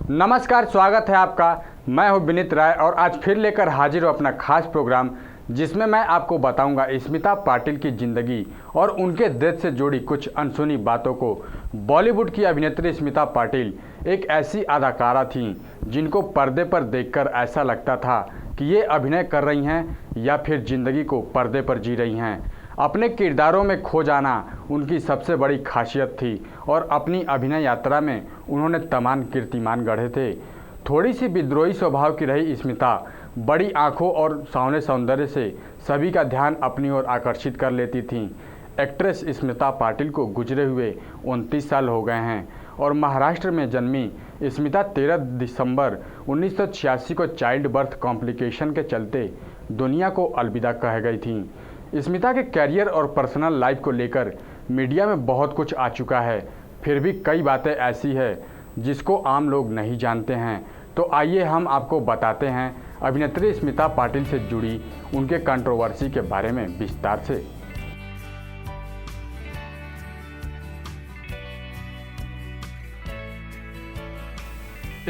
नमस्कार, स्वागत है आपका। मैं हूं विनीत राय और आज फिर लेकर हाजिर हूं अपना खास प्रोग्राम, जिसमें मैं आपको बताऊंगा स्मिता पाटिल की ज़िंदगी और उनके डेथ से जुड़ी कुछ अनसुनी बातों को। बॉलीवुड की अभिनेत्री स्मिता पाटिल एक ऐसी अदाकारा थीं जिनको पर्दे पर देखकर ऐसा लगता था कि ये अभिनय कर रही हैं या फिर ज़िंदगी को पर्दे पर जी रही हैं। अपने किरदारों में खो जाना उनकी सबसे बड़ी खासियत थी और अपनी अभिनय यात्रा में उन्होंने तमाम कीर्तिमान गढ़े थे। थोड़ी सी विद्रोही स्वभाव की रही स्मिता बड़ी आंखों और सांवले सौंदर्य से सभी का ध्यान अपनी ओर आकर्षित कर लेती थीं। एक्ट्रेस स्मिता पाटिल को गुजरे हुए 29 साल हो गए हैं और महाराष्ट्र में जन्मी स्मिता 13 दिसंबर 1986 को चाइल्ड बर्थ कॉम्प्लिकेशन के चलते दुनिया को अलविदा कह गई थीं। स्मिता के करियर और पर्सनल लाइफ को लेकर मीडिया में बहुत कुछ आ चुका है, फिर भी कई बातें ऐसी है जिसको आम लोग नहीं जानते हैं। तो आइए हम आपको बताते हैं अभिनेत्री स्मिता पाटिल से जुड़ी उनके कंट्रोवर्सी के बारे में विस्तार से।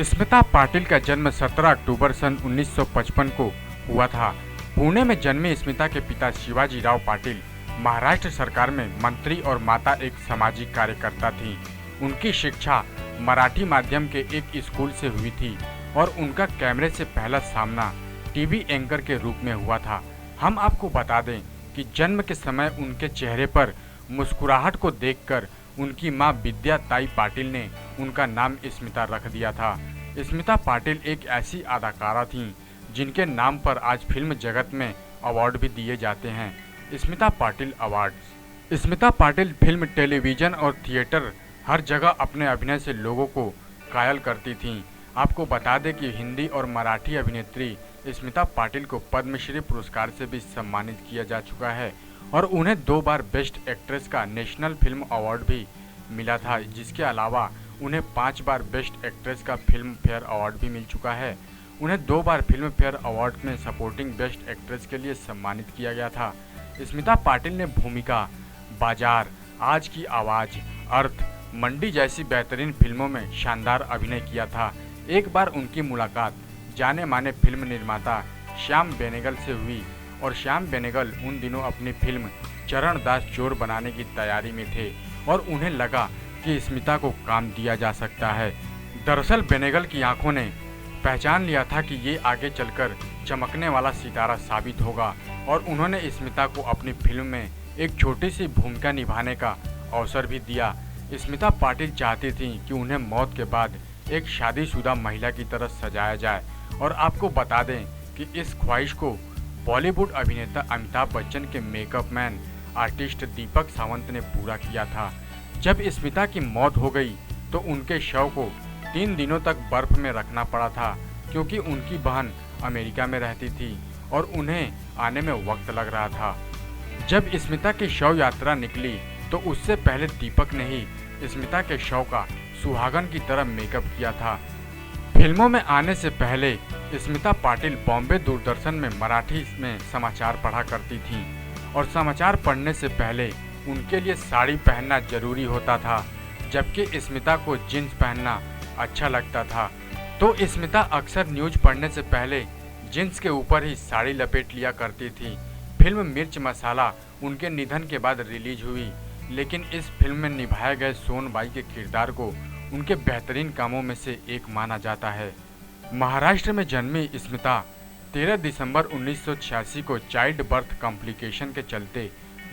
स्मिता पाटिल का जन्म 17 अक्टूबर सन 1955 को हुआ था। पुणे में जन्मे स्मिता के पिता शिवाजी राव पाटिल महाराष्ट्र सरकार में मंत्री और माता एक सामाजिक कार्यकर्ता थीं। उनकी शिक्षा मराठी माध्यम के एक स्कूल से हुई थी और उनका कैमरे से पहला सामना टीवी एंकर के रूप में हुआ था। हम आपको बता दें कि जन्म के समय उनके चेहरे पर मुस्कुराहट को देखकर उनकी मां विद्या ताई पाटिल ने उनका नाम स्मिता रख दिया था। स्मिता पाटिल एक ऐसी अदाकारा थीं जिनके नाम पर आज फिल्म जगत में अवार्ड भी दिए जाते हैं। Smita Patil awards. Smita Patil film, television और थिएटर हर जगह अपने अभिनय से लोगों को कायल करती थीं। आपको बता दें कि हिंदी और मराठी अभिनेत्री स्मिता पाटिल को पद्मश्री पुरस्कार से भी सम्मानित किया जा चुका है और उन्हें 2 बार बेस्ट एक्ट्रेस का नेशनल फिल्म अवार्ड भी मिला था। जिसके अलावा उन्हें 5 बार बेस्ट एक्ट्रेस का फिल्म फेयर अवार्ड भी मिल चुका है। उन्हें 2 बार फिल्म फेयर अवार्ड में सपोर्टिंग बेस्ट एक्ट्रेस के लिए सम्मानित किया गया था। स्मिता पाटिल ने भूमिका, बाजार, आज की आवाज़, अर्थ, मंडी जैसी बेहतरीन फिल्मों में शानदार अभिनय किया था। एक बार उनकी मुलाकात जाने माने फिल्म निर्माता श्याम बेनेगल से हुई और श्याम बेनेगल उन दिनों अपनी फिल्म चरणदास चोर बनाने की तैयारी में थे और उन्हें लगा कि स्मिता को काम दिया जा सकता है। दरअसल बेनेगल की आंखों ने पहचान लिया था कि ये आगे चलकर चमकने वाला सितारा साबित होगा और उन्होंने स्मिता को अपनी फिल्म में एक छोटी सी भूमिका निभाने का अवसर भी दिया। स्मिता पाटिल चाहती थीं कि उन्हें मौत के बाद एक शादीशुदा महिला की तरह सजाया जाए और आपको बता दें कि इस ख्वाहिश को बॉलीवुड अभिनेता अमिताभ बच्चन के makeup man artist Deepak Sawant ने पूरा किया था। जब स्मिता की मौत हो गई तो उनके शव को 3 दिनों तक बर्फ में रखना पड़ा था क्योंकि उनकी बहन अमेरिका में रहती थी और उन्हें आने में वक्त लग रहा था। जब स्मिता की शव यात्रा निकली तो उससे पहले दीपक ने ही स्मिता के शव का सुहागन की तरह मेकअप किया था। फिल्मों में आने से पहले स्मिता पाटिल बॉम्बे दूरदर्शन में मराठी में समाचार पढ़ा करती थीं और समाचार पढ़ने से पहले उनके लिए साड़ी पहनना जरूरी होता था, जबकि स्मिता को जीन्स पहनना अच्छा लगता था। तो स्मिता अक्सर न्यूज़ पढ़ने से पहले जीन्स के ऊपर ही साड़ी लपेट लिया करती थी। फिल्म मिर्च मसाला उनके निधन के बाद रिलीज हुई, लेकिन इस फिल्म में निभाए गए सोनबाई के किरदार को उनके बेहतरीन कामों में से एक माना जाता है। महाराष्ट्र में जन्मी स्मिता 13 दिसंबर 1986 को चाइल्ड बर्थ कॉम्प्लिकेशन के चलते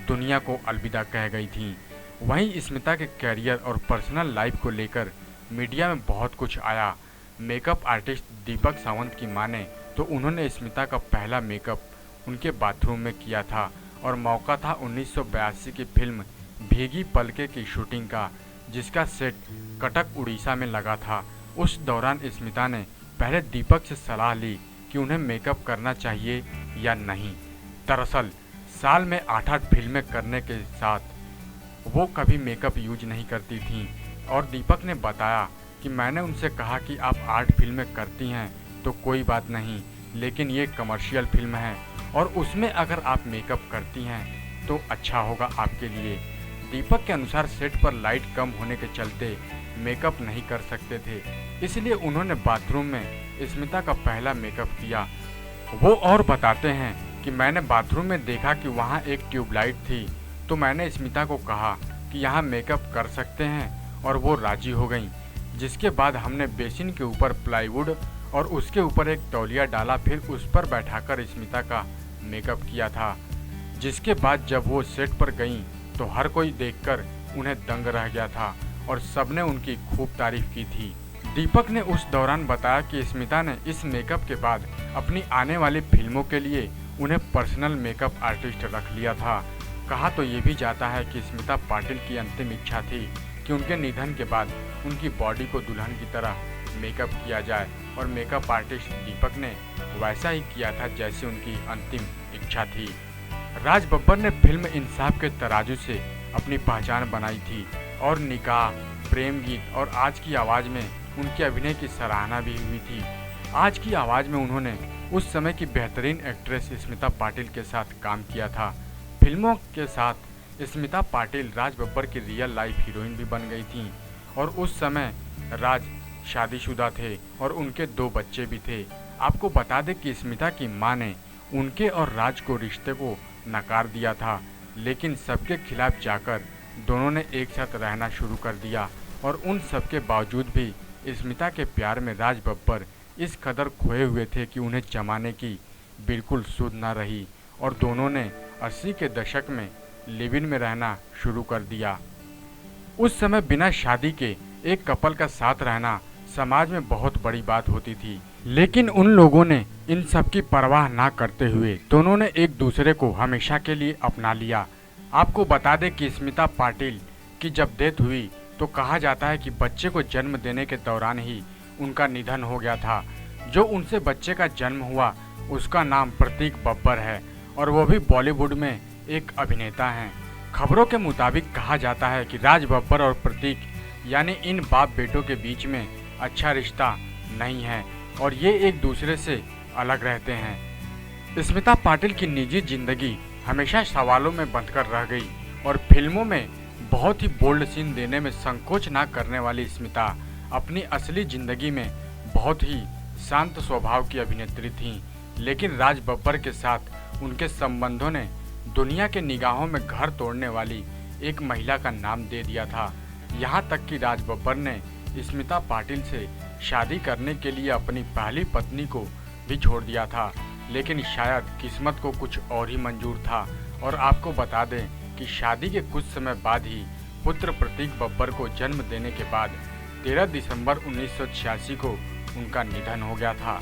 दुनिया को अलविदा कह गई थीं। वहीं स्मिता के करियर और पर्सनल लाइफ को लेकर मीडिया में बहुत कुछ आया। मेकअप आर्टिस्ट दीपक सावंत की माने तो उन्होंने स्मिता का पहला मेकअप उनके बाथरूम में किया था और मौका था 1982 की फिल्म भीगी पलके की शूटिंग का, जिसका सेट कटक उड़ीसा में लगा था। उस दौरान स्मिता ने पहले दीपक से सलाह ली कि उन्हें मेकअप करना चाहिए या नहीं। दरअसल साल में 8-8 फिल्में करने के साथ वो कभी मेकअप यूज नहीं करती थीं और दीपक ने बताया कि मैंने उनसे कहा कि आप 8 फिल्में करती हैं तो कोई बात नहीं, लेकिन ये कमर्शियल फिल्म है और उसमें अगर आप मेकअप करती हैं तो अच्छा होगा आपके लिए। दीपक के अनुसार सेट पर लाइट कम होने के चलते मेकअप नहीं कर सकते थे, इसलिए उन्होंने बाथरूम में स्मिता का पहला मेकअप किया। वो और बताते हैं कि मैंने बाथरूम में देखा कि वहाँ एक ट्यूबलाइट थी, तो मैंने स्मिता को कहा कि यहाँ मेकअप कर सकते हैं और वो राजी हो गई। जिसके बाद हमने बेसिन के ऊपर प्लाईवुड और उसके ऊपर एक तौलिया डाला, फिर उस पर बैठाकर स्मिता का मेकअप किया था। जिसके बाद जब वो सेट पर गईं तो हर कोई देखकर उन्हें दंग रह गया था और सबने उनकी खूब तारीफ की थी। दीपक ने उस दौरान बताया कि स्मिता ने इस मेकअप के बाद अपनी आने वाली फिल्मों के लिए उन्हें पर्सनल मेकअप आर्टिस्ट रख लिया था। कहा तो ये भी जाता है कि स्मिता पाटिल की अंतिम इच्छा थी कि उनके निधन के बाद उनकी बॉडी को दुल्हन की तरह मेकअप किया जाए और मेकअप आर्टिस्ट दीपक ने वैसा ही किया था जैसे उनकी अंतिम इच्छा थी। राज बब्बर ने फिल्म इंसाफ के तराजू से अपनी पहचान बनाई थी और निकाह, प्रेम गीत और आज की आवाज़ में उनके अभिनय की सराहना भी हुई थी। आज की आवाज़ में उन्होंने उस समय की बेहतरीन एक्ट्रेस स्मिता पाटिल के साथ काम किया था। फिल्मों के साथ स्मिता पाटिल राज बब्बर की रियल लाइफ हीरोइन भी बन गई थीं और उस समय राज शादीशुदा थे और उनके 2 बच्चे भी थे। आपको बता दें कि स्मिता की मां ने उनके और राज को रिश्ते को नकार दिया था, लेकिन सबके खिलाफ जाकर दोनों ने एक साथ रहना शुरू कर दिया और उन सब के बावजूद भी स्मिता के प्यार में राज बब्बर इस कदर खोए हुए थे कि उन्हें जमाने की बिल्कुल सुध न रही और दोनों ने 80 के दशक में लिव इन में रहना शुरू कर दिया। उस समय बिना शादी के एक कपल का साथ रहना समाज में बहुत बड़ी बात होती थी, लेकिन उन लोगों ने इन सब की परवाह ना करते हुए दोनों ने एक दूसरे को हमेशा के लिए अपना लिया। आपको बता दें कि स्मिता पाटिल की जब डेथ हुई तो कहा जाता है कि बच्चे को जन्म देने के दौरान ही उनका निधन हो गया था। जो उनसे बच्चे का जन्म हुआ उसका नाम प्रतीक बब्बर है और वो भी बॉलीवुड में एक अभिनेता हैं। खबरों के मुताबिक कहा जाता है कि राज बब्बर और प्रतीक यानी इन बाप बेटों के बीच में अच्छा रिश्ता नहीं है और ये एक दूसरे से अलग रहते हैं। स्मिता पाटिल की निजी जिंदगी हमेशा सवालों में बंधकर रह गई और फिल्मों में बहुत ही बोल्ड सीन देने में संकोच ना करने वाली स्मिता अपनी असली जिंदगी में बहुत ही शांत स्वभाव की अभिनेत्री थीं, लेकिन राज बब्बर के साथ उनके संबंधों ने दुनिया के निगाहों में घर तोड़ने वाली एक महिला का नाम दे दिया था। यहाँ तक कि राज बब्बर ने स्मिता पाटिल से शादी करने के लिए अपनी पहली पत्नी को भी छोड़ दिया था, लेकिन शायद किस्मत को कुछ और ही मंजूर था। और आपको बता दें कि शादी के कुछ समय बाद ही पुत्र प्रतीक बब्बर को जन्म देने के बाद 13 दिसंबर 1986 को उनका निधन हो गया था।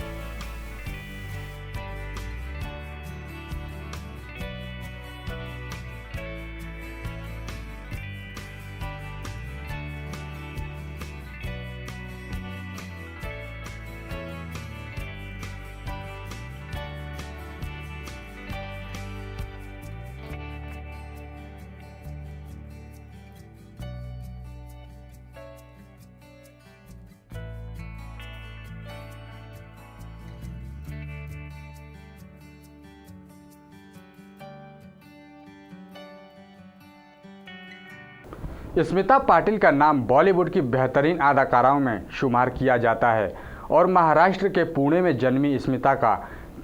स्मिता पाटिल का नाम बॉलीवुड की बेहतरीन अदाकाराओं में शुमार किया जाता है और महाराष्ट्र के पुणे में जन्मी स्मिता का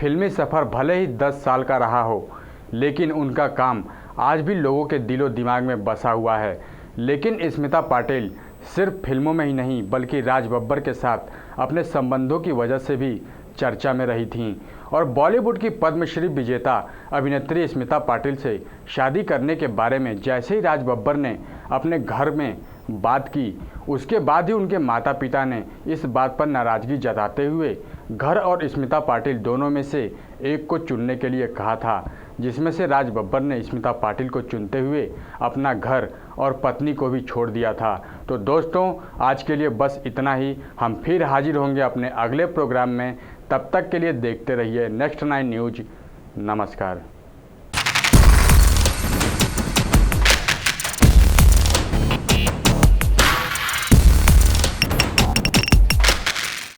फिल्मी सफ़र भले ही 10 साल का रहा हो, लेकिन उनका काम आज भी लोगों के दिलो दिमाग में बसा हुआ है। लेकिन स्मिता पाटिल सिर्फ फिल्मों में ही नहीं बल्कि राज बब्बर के साथ अपने संबंधों की वजह से भी चर्चा में रही थीं और बॉलीवुड की पद्मश्री विजेता अभिनेत्री स्मिता पाटिल से शादी करने के बारे में जैसे ही राज बब्बर ने अपने घर में बात की, उसके बाद ही उनके माता पिता ने इस बात पर नाराज़गी जताते हुए घर और स्मिता पाटिल दोनों में से एक को चुनने के लिए कहा था, जिसमें से राज बब्बर ने स्मिता पाटिल को चुनते हुए अपना घर और पत्नी को भी छोड़ दिया था। तो दोस्तों, आज के लिए बस इतना ही। हम फिर हाजिर होंगे अपने अगले प्रोग्राम में। तब तक के लिए देखते रहिए नेक्स्ट 9 न्यूज़। नमस्कार।